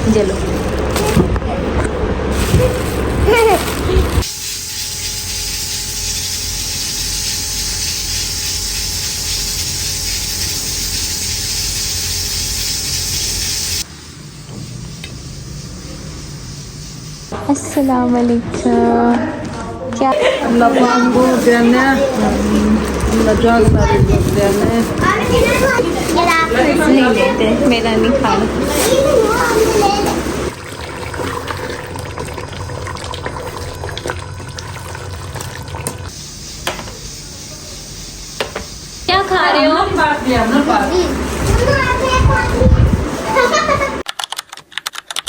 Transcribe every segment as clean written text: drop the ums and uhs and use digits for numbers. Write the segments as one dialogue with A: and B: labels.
A: चलो अस्सलाम वालेकुम। क्या नहीं लेते, मेरा नहीं खाना। क्या खा रहे हो?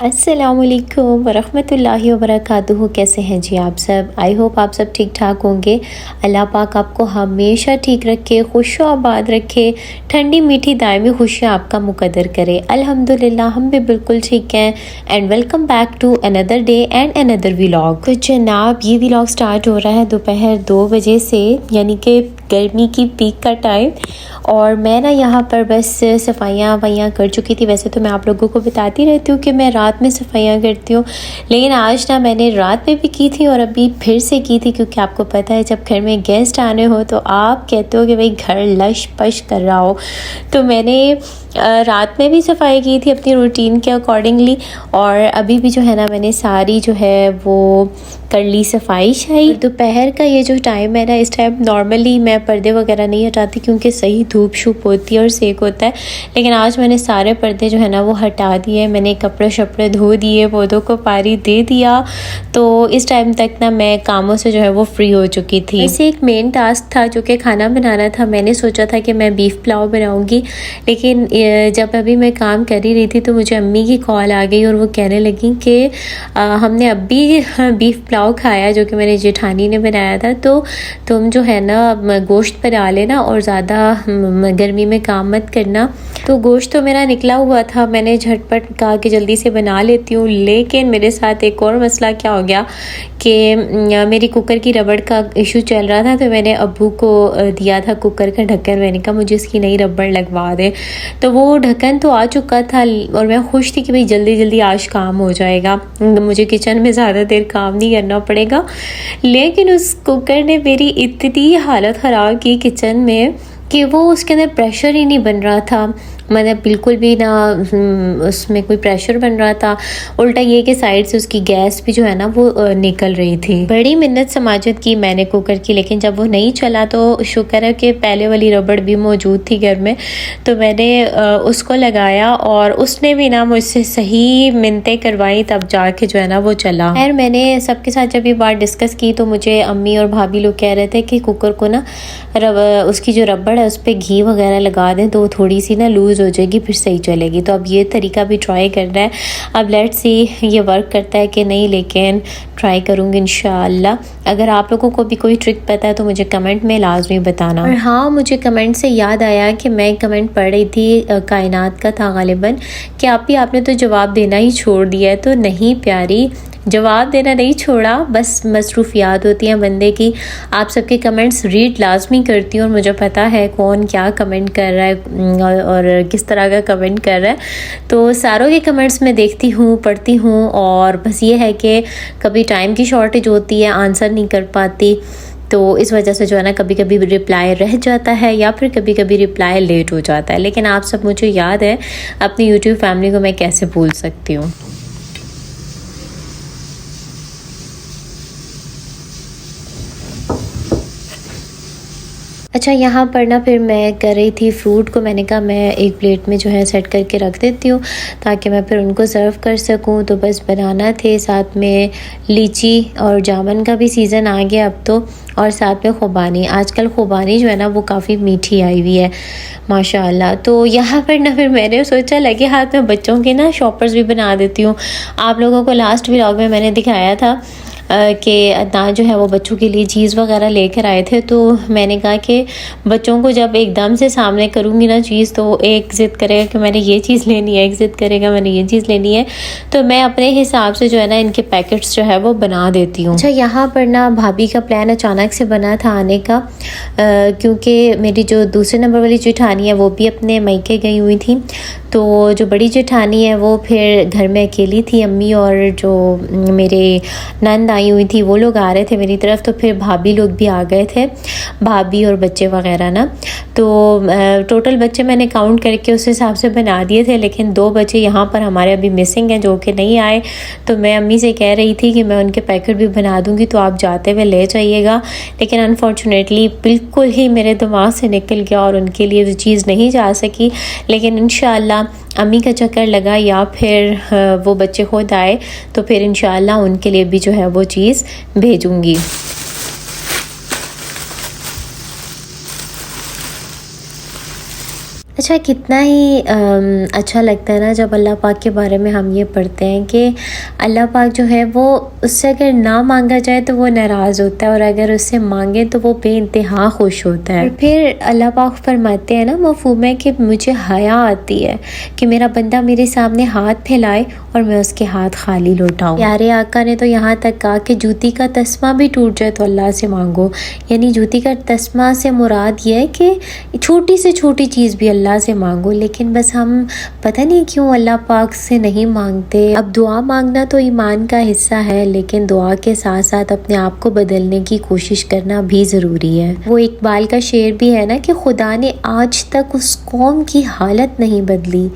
A: अस्सलामुअलैकुम वरहमतुल्लाहि वबरकातुहू। कैसे हैं जी आप सब? आई होप आप सब ठीक ठाक होंगे। अल्लाह पाक आपको हमेशा ठीक रखे, खुश आबाद रखे, ठंडी मीठी दायमी खुशियाँ आपका मुकद्दर करे। अल्हम्दुलिल्लाह हम भी बिल्कुल ठीक हैं। And welcome back to another day and another vlog. तो जनाब ये व्लॉग स्टार्ट हो रहा है दोपहर 2 बजे से, यानी कि गर्मी की पीक का टाइम। और मैं ना यहाँ पर बस सफाइयाँ वफाइयाँ कर चुकी थी। वैसे तो मैं आप लोगों को बताती रहती हूँ कि मैं रात में सफाइयाँ करती हूँ, लेकिन आज ना मैंने रात में भी की थी और अभी फिर से की थी, क्योंकि आपको पता है जब घर में गेस्ट आने हो तो आप कहते हो कि भाई घर लश पश कर रहा हो। तो मैंने रात में भी सफाई की थी अपनी रूटीन के अकॉर्डिंगली, और अभी भी जो है ना मैंने सारी जो है वो कर ली सफाई शाही। दोपहर का ये जो टाइम है ना, इस टाइम नॉर्मली मैं पर्दे वगैरह नहीं हटाती क्योंकि सही धूप शूप होती है और सेक होता है, लेकिन आज मैंने सारे पर्दे जो है ना वो हटा दिए। मैंने कपड़े शपड़े धो दिए, पौधों को पानी दे दिया। तो इस टाइम तक ना मैं कामों से जो है वो फ्री हो चुकी थी। ऐसे एक मेन टास्क था जो कि खाना बनाना था। मैंने सोचा था कि मैं बीफ पुलाव बनाऊँगी, लेकिन जब अभी मैं काम कर ही रही थी तो मुझे अम्मी की कॉल आ गई और वो कहने लगी कि हमने अभी बीफ पुलाव खाया जो कि मेरी जेठानी ने बनाया था, तो तुम जो है ना गोश्त बना लेना और ज़्यादा गर्मी में काम मत करना। तो गोश्त तो मेरा निकला हुआ था, मैंने झटपट कहा कि जल्दी से बना लेती हूँ। लेकिन मेरे साथ एक और मसला क्या हो गया कि मेरी कुकर की रबड़ का इशू चल रहा था। तो मैंने अब्बू को दिया था कुकर का ढक्कन, मैंने कहा मुझे इसकी नई रबड़ लगवा दे। तो वो ढक्कन तो आ चुका था और मैं खुश थी कि भाई जल्दी जल्दी आज काम हो जाएगा, मुझे किचन में ज़्यादा देर काम नहीं करना पड़ेगा। लेकिन उस कुकर ने मेरी इतनी हालत ख़राब की किचन में कि वो उसके अंदर प्रेशर ही नहीं बन रहा था, मतलब बिल्कुल भी ना उसमें कोई प्रेशर बन रहा था। उल्टा ये कि साइड से उसकी गैस भी जो है ना वो निकल रही थी। बड़ी मिन्नत समाजत की मैंने कुकर की, लेकिन जब वो नहीं चला तो शुक्र है कि पहले वाली रबड़ भी मौजूद थी घर में, तो मैंने उसको लगाया और उसने भी ना मुझसे सही मिन्नतें करवाई, तब जाके जो है ना वो चला। खैर मैंने सबके साथ जब ये बात डिस्कस की तो मुझे अम्मी और भाभी लोग कह रहे थे कि कुकर को ना उसकी जो रबड़ है उस पर घी वगैरह लगा दें तो थोड़ी सी ना लूज़ हो जाएगी, फिर सही चलेगी। तो अब ये तरीका भी ट्राई करना है। अब लेट्स सी ये वर्क करता है कि नहीं, लेकिन ट्राई करूँगी इंशाअल्लाह। अगर आप लोगों को भी कोई ट्रिक पता है तो मुझे कमेंट में लाजमी बताना। और हाँ, मुझे कमेंट से याद आया कि मैं कमेंट पढ़ रही थी, कायनात का था गालिबन, कि आपने तो जवाब देना ही छोड़ दिया है। तो नहीं प्यारी, जवाब देना नहीं छोड़ा, बस मसरूफियात होती हैं बंदे की। आप सबके कमेंट्स रीड लाजमी करती हूँ और मुझे पता है कौन क्या कमेंट कर रहा है और किस तरह का कमेंट कर रहा है। तो सारों के कमेंट्स मैं देखती हूँ, पढ़ती हूँ, और बस ये है कि कभी टाइम की शॉर्टेज होती है, आंसर नहीं कर पाती, तो इस वजह से जो है ना कभी कभी रिप्लाई रह जाता है या फिर कभी कभी रिप्लाई लेट हो जाता है। लेकिन आप सब मुझे याद है, अपनी यूट्यूब फैमिली को मैं कैसे भूल सकती हूँ। अच्छा, यहाँ पर ना फिर मैं कर रही थी फ्रूट को, मैंने कहा मैं एक प्लेट में जो है सेट करके रख देती हूँ ताकि मैं फिर उनको सर्व कर सकूँ। तो बस बनाना थे, साथ में लीची और जामुन का भी सीज़न आ गया अब तो, और साथ में खुबानी। आजकल खुबानी जो है ना वो काफ़ी मीठी आई हुई है माशाल्लाह। तो यहाँ पर ना फिर मैंने सोचा लगे हाथ में बच्चों के ना शॉपर्स भी बना देती हूँ। आप लोगों को लास्ट व्लॉग में मैंने दिखाया था कि अदनान जो है वो बच्चों के लिए चीज़ वगैरह लेकर आए थे। तो मैंने कहा कि बच्चों को जब एकदम से सामने करूँगी ना चीज़, तो एक ज़िद करेगा कि मैंने ये चीज़ लेनी है, एक ज़िद करेगा मैंने ये चीज़ लेनी है। तो मैं अपने हिसाब से जो है ना इनके पैकेट्स जो है वो बना देती हूँ। अच्छा, यहाँ पर ना भाभी का प्लान अचानक से बना था आने का, क्योंकि मेरी जो दूसरे नंबर वाली जेठानी है वो भी अपने मायके गई हुई थी। तो जो बड़ी जेठानी है वो फिर घर में अकेली थी, अम्मी और जो मेरे नंद आई हुई थी वो लोग आ रहे थे मेरी तरफ। तो फिर भाभी लोग भी आ गए थे, भाभी और बच्चे वगैरह ना। तो टोटल बच्चे मैंने काउंट करके उस हिसाब से बना दिए थे, लेकिन 2 बच्चे यहाँ पर हमारे अभी मिसिंग हैं जो कि नहीं आए। तो मैं अम्मी से कह रही थी कि मैं उनके पैकेट भी बना दूँगी, तो आप जाते हुए ले जाइएगा। लेकिन अनफॉर्चुनेटली बिल्कुल ही मेरे दिमाग से निकल गया और उनके लिए वो चीज़ नहीं जा सकी। लेकिन इंशाअल्लाह अम्मी का चक्कर लगा या फिर वो बच्चे खुद आए तो फिर इंशाअल्लाह उनके लिए भी जो है वो चीज़ भेजूँगी। अच्छा, कितना ही अच्छा लगता है ना जब अल्लाह पाक के बारे में हम ये पढ़ते हैं कि अल्लाह पाक जो है वो उससे अगर ना मांगा जाए तो वो नाराज़ होता है, और अगर उससे मांगे तो वो बेइंतहा खुश होता है। और फिर अल्लाह पाक फरमाते हैं ना मफ़हूम है कि मुझे हया आती है कि मेरा बंदा मेरे सामने हाथ फैलाए और मैं उसके हाथ खाली लौटाऊँ। प्यारे आका ने तो यहाँ तक कहा कि जूती का तस्मा भी टूट जाए तो अल्लाह से मांगो। यानी जूती का तस्मा से मुराद ये है कि छोटी से छोटी चीज़ भी अल्लाह से मांगो। लेकिन बस हम पता नहीं क्यों अल्लाह पाक से नहीं मांगते। अब दुआ मांगना तो ईमान का हिस्सा है, लेकिन दुआ के साथ साथ अपने आप को बदलने की कोशिश करना भी ज़रूरी है। वो इकबाल का शेर भी है ना कि खुदा ने आज तक उस कौम की हालत नहीं बदली,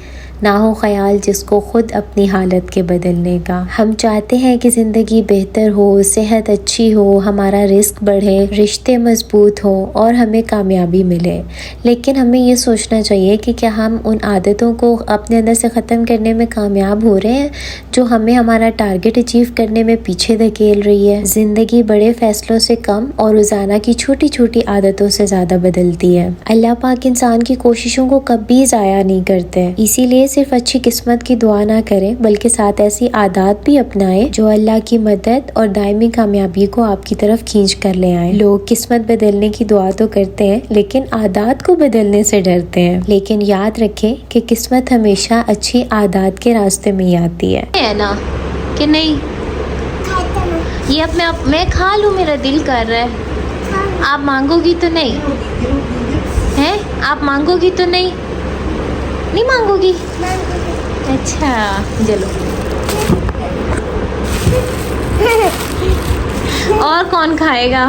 A: ना हो ख्याल जिसको खुद अपनी हालत के बदलने का। हम चाहते हैं कि ज़िंदगी बेहतर हो, सेहत अच्छी हो, हमारा रिस्क बढ़े, रिश्ते मजबूत हो और हमें कामयाबी मिले। लेकिन हमें ये सोचना चाहिए कि क्या हम उन आदतों को अपने अंदर से ख़त्म करने में कामयाब हो रहे हैं जो हमें हमारा टारगेट अचीव करने में पीछे धकेल रही है। ज़िंदगी बड़े फ़ैसलों से कम और रोज़ाना की छोटी छोटी आदतों से ज़्यादा बदलती है। अल्लाह पाक इंसान की कोशिशों को कभी ज़ाया नहीं करते। इसीलिए सिर्फ अच्छी किस्मत की दुआ ना करें, बल्कि साथ ऐसी आदत भी अपनाएं जो अल्लाह की मदद और दायमी कामयाबी को आपकी तरफ खींच कर ले आए। लोग किस्मत बदलने की दुआ तो करते हैं, लेकिन आदत को बदलने से डरते हैं। लेकिन याद रखें कि किस्मत हमेशा अच्छी आदत के रास्ते में ही आती है ना कि नहीं। ये अब मैं खा लूँ, मेरा दिल कर रहा है। आप मांगोगी तो नहीं है? आप मांगोगी तो नहीं मांगोगी? अच्छा चलो। और कौन खाएगा?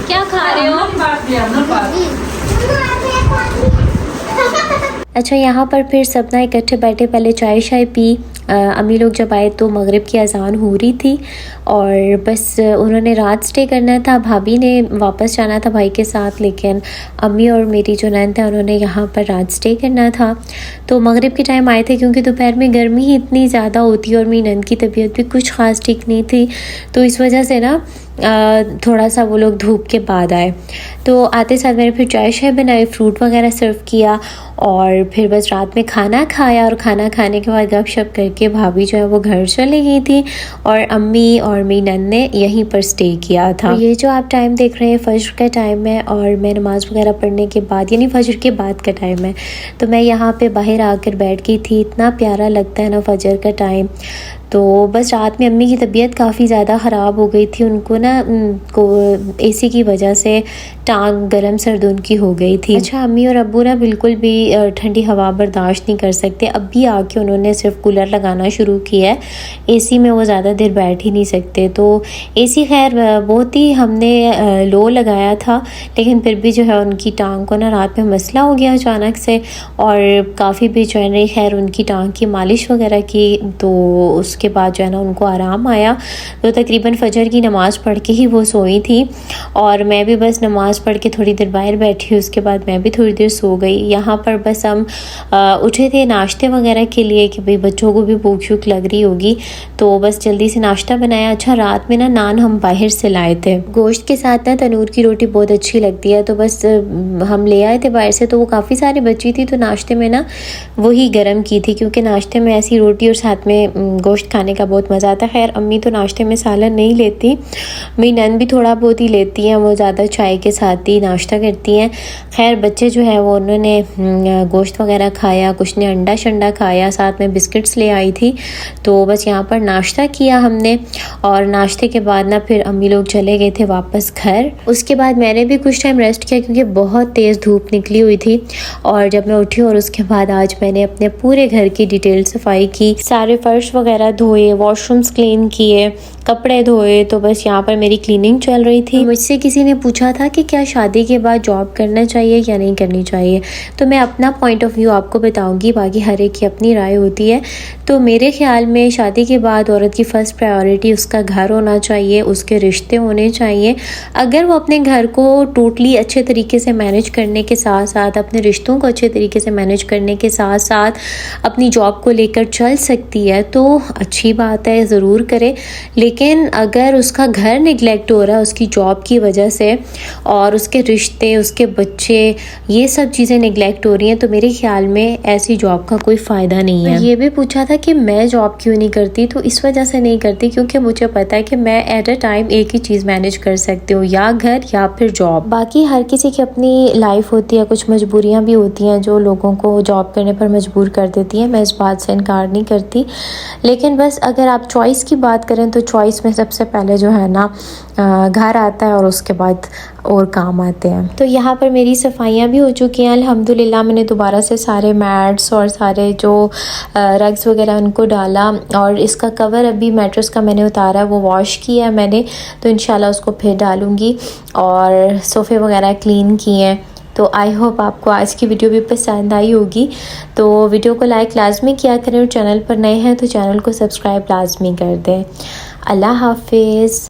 A: क्या खा रहे हो? अच्छा, यहाँ पर फिर सब ना इकट्ठे बैठे, पहले चाय शाय पी। अम्मी लोग जब आए तो मगरिब की अजान हो रही थी और बस उन्होंने रात स्टे करना था। भाभी ने वापस जाना था भाई के साथ, लेकिन अम्मी और मेरी जो नंद है उन्होंने यहाँ पर रात स्टे करना था। तो मगरिब के टाइम आए थे, क्योंकि दोपहर में गर्मी ही इतनी ज़्यादा होती है और मेरी नंद की तबीयत भी कुछ ख़ास ठीक नहीं थी, तो इस वजह से ना थोड़ा सा वो लोग धूप के बाद आए। तो आते साथ मैंने फिर चाय शाय बनाई, फ्रूट वगैरह सर्व किया और फिर बस रात में खाना खाया। और खाना खाने के बाद गपशप करके भाभी जो है वो घर चली गई थी और अम्मी और मेरी नंद ने यहीं पर स्टे किया था। ये जो आप टाइम देख रहे हैं फजर का टाइम है और मैं नमाज़ वगैरह पढ़ने के बाद, यानी फजर के बाद का टाइम है, तो मैं यहाँ पे बाहर आकर बैठ गई थी। इतना प्यारा लगता है ना फजर का टाइम। तो बस रात में अम्मी की तबीयत काफ़ी ज़्यादा ख़राब हो गई थी, उनको ना एसी की वजह से टांग गरम सर्द उनकी हो गई थी। अच्छा, अम्मी और अब्बू ना बिल्कुल भी ठंडी हवा बर्दाश्त नहीं कर सकते। अब भी आके उन्होंने सिर्फ कूलर लगाना शुरू किया है, एसी में वो ज़्यादा देर बैठ ही नहीं सकते। तो एसी खैर बहुत ही हमने लो लगाया था, लेकिन फिर भी जो है उनकी टांग को ना रात में मसला हो गया अचानक से, और काफ़ी भी जो है खैर उनकी टांग की मालिश वगैरह की, तो उसके उसके बाद जो है ना उनको आराम आया, तो तकरीबन फ़जर की नमाज़ पढ़ के ही वो सोई थी और मैं भी बस नमाज़ पढ़ के थोड़ी देर बाहर बैठी, उसके बाद मैं भी थोड़ी देर सो गई। यहाँ पर बस हम उठे थे नाश्ते वगैरह के लिए कि भाई बच्चों को भी भूख शूख लग रही होगी, तो बस जल्दी से नाश्ता बनाया। अच्छा, रात में ना नान हम बाहर से लाए थे, गोश्त के साथ ना तनूर की रोटी बहुत अच्छी लगती है, तो बस हम ले आए थे बाहर से, तो वो काफ़ी सारी बची थी, तो नाश्ते में ना वही गर्म की थी, क्योंकि नाश्ते में ऐसी रोटी और साथ में गोश्त खाने का बहुत मज़ा आता है। खैर अम्मी तो नाश्ते में सालन नहीं लेती, मेरी नंद भी थोड़ा बहुत ही लेती हैं, वो ज़्यादा चाय के साथ ही नाश्ता करती हैं। खैर बच्चे जो है वो उन्होंने गोश्त वगैरह खाया, कुछ ने अंडा शंडा खाया, साथ में बिस्किट्स ले आई थी, तो बस यहाँ पर नाश्ता किया हमने। और नाश्ते के बाद ना फिर अम्मी लोग चले गए थे वापस घर। उसके बाद मैंने भी कुछ टाइम रेस्ट किया, क्योंकि बहुत तेज़ धूप निकली हुई थी। और जब मैं उठी और उसके बाद आज मैंने अपने पूरे घर की डिटेल सफाई की, सारे फर्श वगैरह धोए, वॉशरूम्स क्लीन किए, कपड़े धोए, तो बस यहाँ पर मेरी क्लीनिंग चल रही थी। मुझसे किसी ने पूछा था कि क्या शादी के बाद जॉब करना चाहिए या नहीं करनी चाहिए, तो मैं अपना पॉइंट ऑफ व्यू आपको बताऊंगी, बाकी हर एक की अपनी राय होती है। तो मेरे ख्याल में शादी के बाद औरत की फ़र्स्ट प्रायोरिटी उसका घर होना चाहिए, उसके रिश्ते होने चाहिए। अगर वो अपने घर को टोटली अच्छे तरीके से मैनेज करने के साथ साथ, अपने रिश्तों को अच्छे तरीके से मैनेज करने के साथ साथ अपनी जॉब को लेकर चल सकती है तो अच्छी बात है, ज़रूर करे। लेकिन अगर उसका घर निगलेक्ट हो रहा है उसकी जॉब की वजह से, और उसके रिश्ते, उसके बच्चे, ये सब चीज़ें निगलेक्ट हो रही हैं, तो मेरे ख्याल में ऐसी जॉब का कोई फ़ायदा नहीं है। ये भी पूछा था कि मैं जॉब क्यों नहीं करती, तो इस वजह से नहीं करती क्योंकि मुझे पता है कि मैं एट अ टाइम एक ही चीज़ मैनेज कर सकती हूँ, या घर या फिर जॉब। बाकी हर किसी की अपनी लाइफ होती है, कुछ मजबूरियाँ भी होती हैं जो लोगों को जॉब करने पर मजबूर कर देती है, मैं इस बात से इनकार नहीं करती। लेकिन बस अगर आप चॉइस की बात करें तो चॉइस में सबसे पहले जो है ना घर आता है और उसके बाद और काम आते हैं। तो यहाँ पर मेरी सफाइयाँ भी हो चुकी हैं अल्हम्दुलिल्लाह। मैंने दोबारा से सारे मैट्स और सारे जो रग्स वगैरह उनको डाला, और इसका कवर अभी मैट्रेस का मैंने उतारा है, वो वॉश किया है मैंने, तो इंशाल्लाह उसको फिर डालूँगी। और सोफ़े वगैरह क्लीन किए हैं। तो आई होप आपको आज की वीडियो भी पसंद आई होगी। तो वीडियो को लाइक लाजमी किया करें, और चैनल पर नए हैं तो चैनल को सब्सक्राइब लाजमी कर दें। अल्लाह हाफिज़।